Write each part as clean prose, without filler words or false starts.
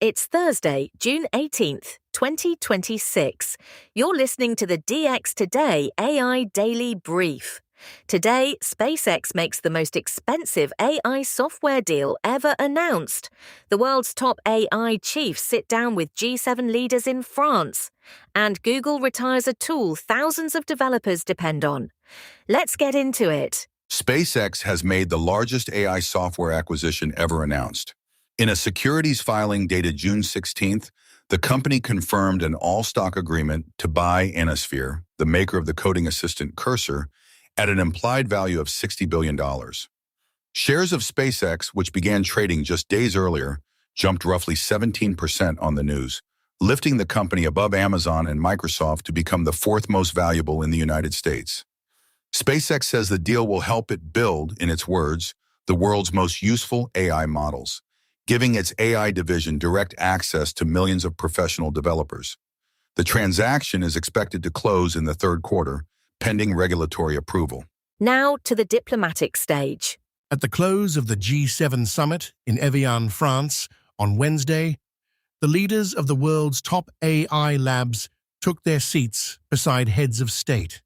It's Thursday, June 18th, 2026. You're listening to the DX Today AI Daily Brief. Today, SpaceX makes the most expensive AI software deal ever announced. The world's top AI chiefs sit down with G7 leaders in France. And Google retires a tool thousands of developers depend on. Let's get into it. SpaceX has made the largest AI software acquisition ever announced. In a securities filing dated June 16th, the company confirmed an all-stock agreement to buy Anysphere, the maker of the coding assistant Cursor, at an implied value of $60 billion. Shares of SpaceX, which began trading just days earlier, jumped roughly 17% on the news, lifting the company above Amazon and Microsoft to become the fourth most valuable in the United States. SpaceX says the deal will help it build, in its words, the world's most useful AI models, giving its AI division direct access to millions of professional developers. The transaction is expected to close in the third quarter, pending regulatory approval. Now to the diplomatic stage. At the close of the G7 summit in Evian, France, on Wednesday, the leaders of the world's top AI labs took their seats beside heads of state.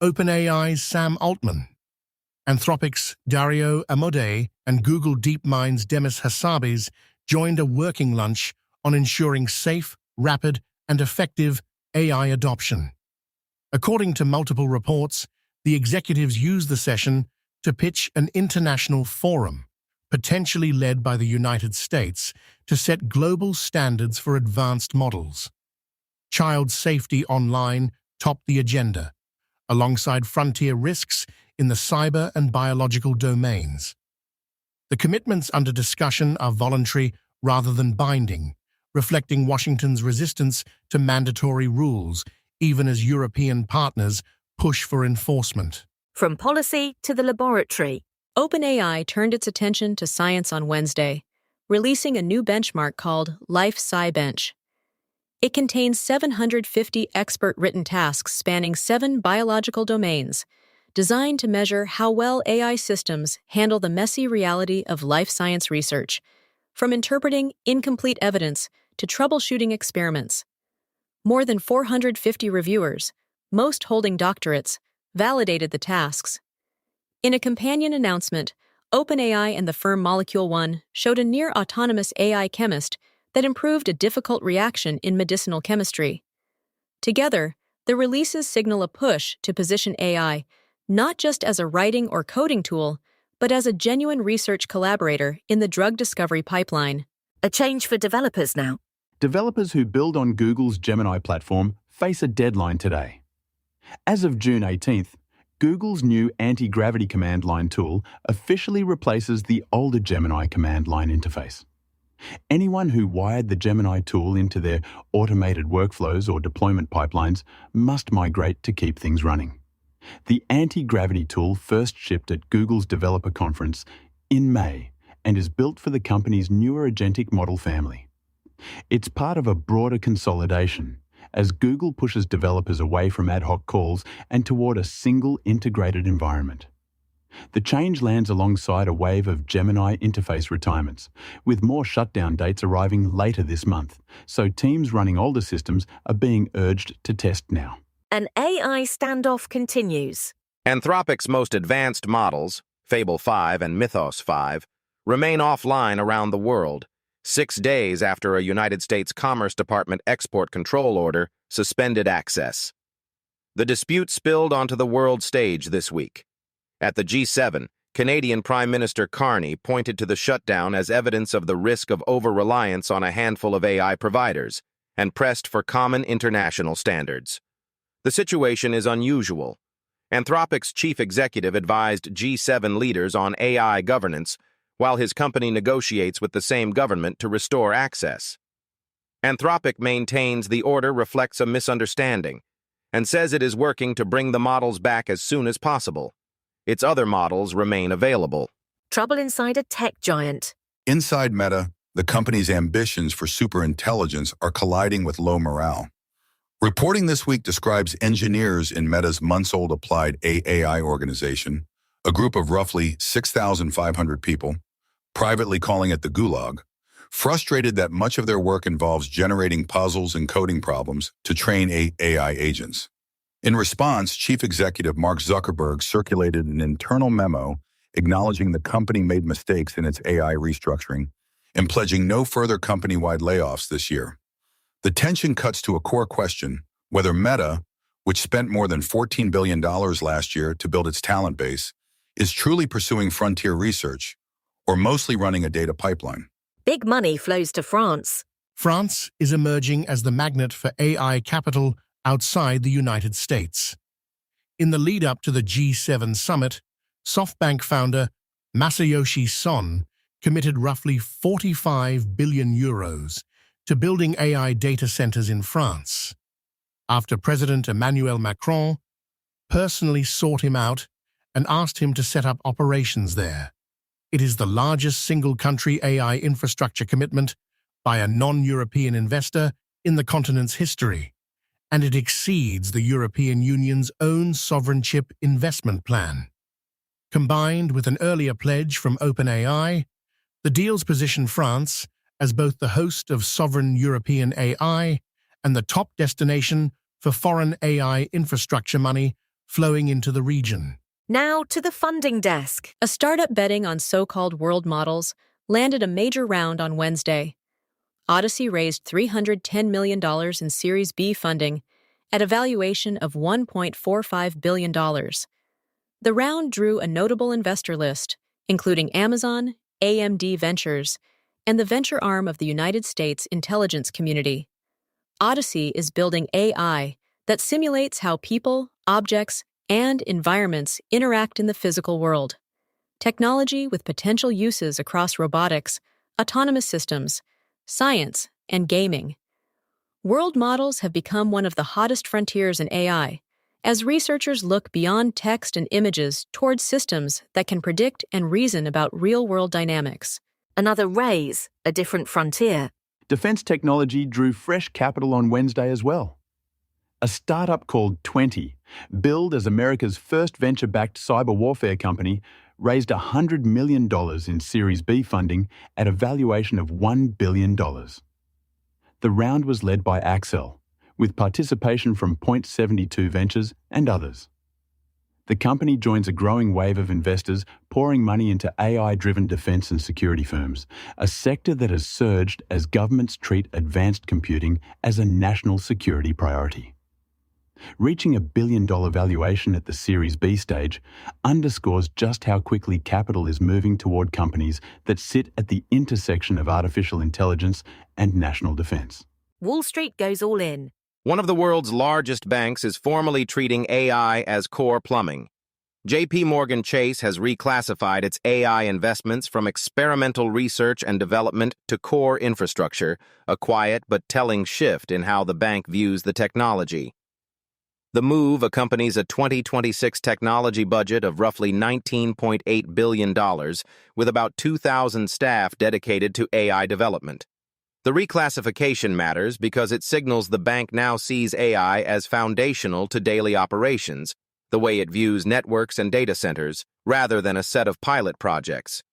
OpenAI's Sam Altman, Anthropic's Dario Amodei, and Google DeepMind's Demis Hassabis joined a working lunch on ensuring safe, rapid, and effective AI adoption. According to multiple reports, the executives used the session to pitch an international forum, potentially led by the United States, to set global standards for advanced models. Child safety online topped the agenda, alongside frontier risks in the cyber and biological domains. The commitments under discussion are voluntary rather than binding, reflecting Washington's resistance to mandatory rules, even as European partners push for enforcement. From policy to the laboratory. OpenAI turned its attention to science on Wednesday, releasing a new benchmark called Life SciBench. It contains 750 expert-written tasks spanning 7 biological domains, designed to measure how well AI systems handle the messy reality of life science research, from interpreting incomplete evidence to troubleshooting experiments. More than 450 reviewers, most holding doctorates, validated the tasks. In a companion announcement, OpenAI and the firm Molecule One showed a near-autonomous AI chemist that improved a difficult reaction in medicinal chemistry. Together, the releases signal a push to position AI not just as a writing or coding tool, but as a genuine research collaborator in the drug discovery pipeline. A change for developers now. Developers who build on Google's Gemini platform face a deadline today. As of June 18th, Google's new anti-gravity command line tool officially replaces the older Gemini command line interface. Anyone who wired the Gemini tool into their automated workflows or deployment pipelines must migrate to keep things running. The anti-gravity tool first shipped at Google's developer conference in May and is built for the company's newer agentic model family. It's part of a broader consolidation as Google pushes developers away from ad hoc calls and toward a single integrated environment. The change lands alongside a wave of Gemini interface retirements, with more shutdown dates arriving later this month, so teams running older systems are being urged to test now. An AI standoff continues. Anthropic's most advanced models, Fable 5 and Mythos 5, remain offline around the world, 6 days after a United States Commerce Department export control order suspended access. The dispute spilled onto the world stage this week. At the G7, Canadian Prime Minister Carney pointed to the shutdown as evidence of the risk of over-reliance on a handful of AI providers and pressed for common international standards. The situation is unusual. Anthropic's chief executive advised G7 leaders on AI governance, while his company negotiates with the same government to restore access. Anthropic maintains the order reflects a misunderstanding and says it is working to bring the models back as soon as possible. Its other models remain available. Trouble inside a tech giant. Inside Meta, the company's ambitions for superintelligence are colliding with low morale. Reporting this week describes engineers in Meta's months-old applied AI organization, a group of roughly 6,500 people, privately calling it the Gulag, frustrated that much of their work involves generating puzzles and coding problems to train AI agents. In response, Chief Executive Mark Zuckerberg circulated an internal memo acknowledging the company made mistakes in its AI restructuring and pledging no further company-wide layoffs this year. The tension cuts to a core question: whether Meta, which spent more than $14 billion last year to build its talent base, is truly pursuing frontier research or mostly running a data pipeline. Big money flows to France. France is emerging as the magnet for AI capital outside the United States. In the lead-up to the G7 summit, SoftBank founder Masayoshi Son committed roughly 45 billion euros to building AI data centers in France, after President Emmanuel Macron personally sought him out and asked him to set up operations there. It is the largest single-country AI infrastructure commitment by a non-European investor in the continent's history, and it exceeds the European Union's own sovereign chip investment plan. Combined with an earlier pledge from OpenAI, the deals position France as both the host of sovereign European AI and the top destination for foreign AI infrastructure money flowing into the region. Now to the funding desk. A startup betting on so-called world models landed a major round on Wednesday. Odyssey raised $310 million in Series B funding at a valuation of $1.45 billion. The round drew a notable investor list, including Amazon, AMD Ventures, and the venture arm of the United States intelligence community. Odyssey is building AI that simulates how people, objects, and environments interact in the physical world. Technology with potential uses across robotics, autonomous systems, science, and gaming. World models have become one of the hottest frontiers in AI, as researchers look beyond text and images towards systems that can predict and reason about real-world dynamics. Another raise, a different frontier. Defense technology drew fresh capital on Wednesday as well. A startup called 20, billed as America's first venture-backed cyber warfare company, raised $100 million in Series B funding at a valuation of $1 billion. The round was led by Accel, with participation from Point72 Ventures and others. The company joins a growing wave of investors pouring money into AI-driven defense and security firms, a sector that has surged as governments treat advanced computing as a national security priority. Reaching a billion-dollar valuation at the Series B stage underscores just how quickly capital is moving toward companies that sit at the intersection of artificial intelligence and national defense. Wall Street goes all in. One of the world's largest banks is formally treating AI as core plumbing. JP Morgan Chase has reclassified its AI investments from experimental research and development to core infrastructure, a quiet but telling shift in how the bank views the technology. The move accompanies a 2026 technology budget of roughly $19.8 billion, with about 2,000 staff dedicated to AI development. The reclassification matters because it signals the bank now sees AI as foundational to daily operations, the way it views networks and data centers, rather than a set of pilot projects.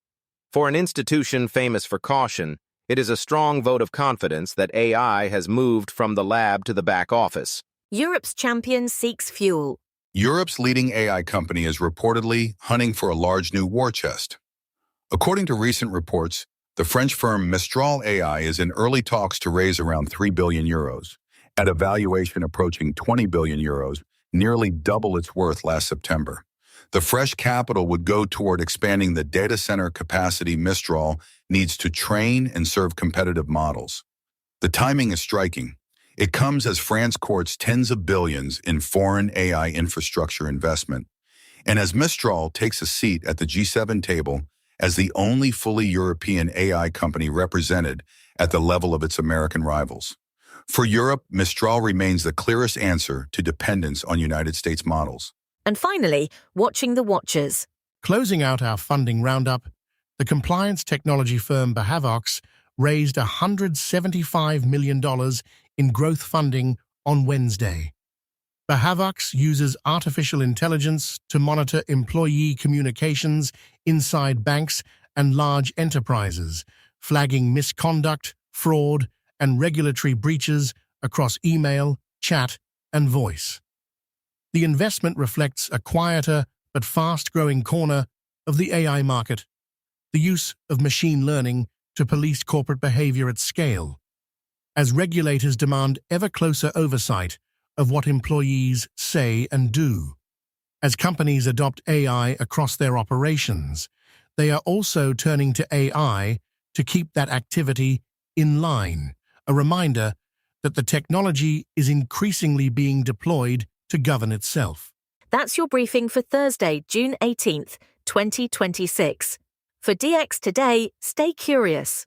For an institution famous for caution, it is a strong vote of confidence that AI has moved from the lab to the back office. Europe's champion seeks fuel. Europe's leading AI company is reportedly hunting for a large new war chest. According to recent reports, the French firm Mistral AI is in early talks to raise around 3 billion euros, at a valuation approaching 20 billion euros, nearly double its worth last September. The fresh capital would go toward expanding the data center capacity Mistral needs to train and serve competitive models. The timing is striking. It comes as France courts tens of billions in foreign AI infrastructure investment, and as Mistral takes a seat at the G7 table as the only fully European AI company represented at the level of its American rivals. For Europe, Mistral remains the clearest answer to dependence on United States models. And finally, watching the watchers. Closing out our funding roundup, the compliance technology firm Behavox raised $175 million in growth funding on Wednesday. Behavox uses artificial intelligence to monitor employee communications inside banks and large enterprises, flagging misconduct, fraud, and regulatory breaches across email, chat, and voice. The investment reflects a quieter but fast-growing corner of the AI market, the use of machine learning to police corporate behavior at scale, as regulators demand ever closer oversight of what employees say and do. As companies adopt AI across their operations, they are also turning to AI to keep that activity in line, a reminder that the technology is increasingly being deployed to govern itself. That's your briefing for Thursday, June 18th, 2026. For DX Today, stay curious.